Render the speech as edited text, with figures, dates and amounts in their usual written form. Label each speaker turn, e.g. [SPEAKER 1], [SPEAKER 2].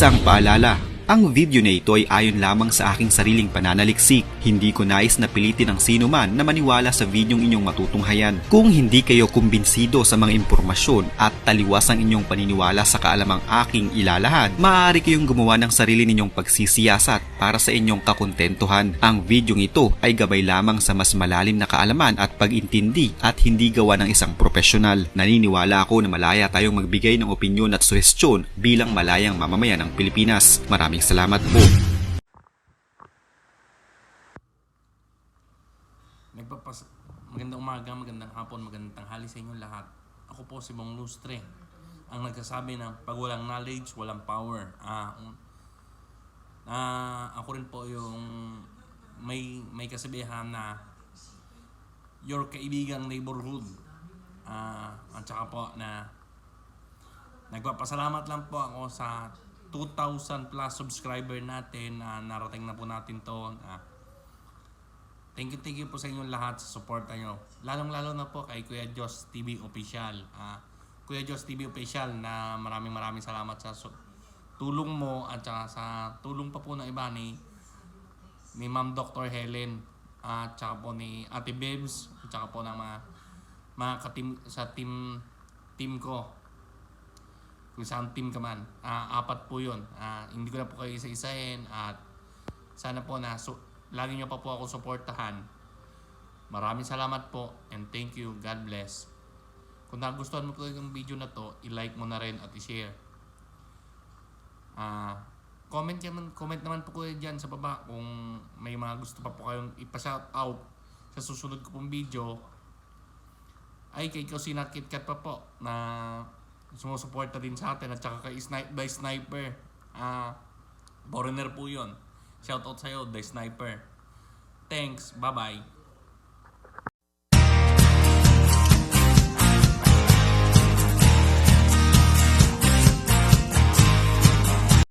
[SPEAKER 1] Isang paalala, ang video na ito ay ayon lamang sa aking sariling pananaliksik. Hindi ko nais na pilitin ang sino man na maniwala sa videong inyong matutunghayan. Kung hindi kayo kumbinsido sa mga impormasyon at taliwas ang inyong paniniwala sa kaalamang aking ilalahad, maaari kayong gumawa ng sarili ninyong pagsisiyasat para sa inyong kakontentuhan. Ang videong ito ay gabay lamang sa mas malalim na kaalaman at pag-intindi at hindi gawa ng isang profesional. Naniniwala ako na malaya tayong magbigay ng opinyon at suhestyon bilang malayang mamamayan ng Pilipinas. Maraming salamat po.
[SPEAKER 2] Magandang umaga, magandang hapon, magandang tanghali sa inyong lahat. Ako po si Bong Lustre, ang nagsasabi ng pag walang knowledge, walang power. Ako rin po yung may kasabihan na your kaibigang neighborhood. At saka po na nagpapasalamat lang po ako sa 2,000 plus subscriber natin. Narating na po natin to. Thank you po sa inyong lahat sa suporta nyo. Lalong-lalo na po kay Kuya Jos TV Official. Kuya Jos TV Official, na maraming salamat sa tulong mo at saka sa tulong pa po ng iba ni Ma'am Dr. Helen at saka po ni Ate Bebs at saka po ng mga ka-team sa team ko. Kung saan team ka man, 4 po yun. Hindi ko na po kayo isa-isahin at sana po na lagi nyo pa po ako suportahan. Maraming salamat po and thank you. God bless. Kung nagustuhan mo po yung video na to, i-like mo na rin at i-share. Comment naman po kayo dyan sa baba kung may mga gusto pa po kayong ipa-shout out sa susunod ko pong video. Ay kay Kusina KitKat pa po na sumusuporta din sa atin at saka kay Sniper. Foreigner po yun. Shoutout sa'yo, The Sniper. Thanks, bye-bye.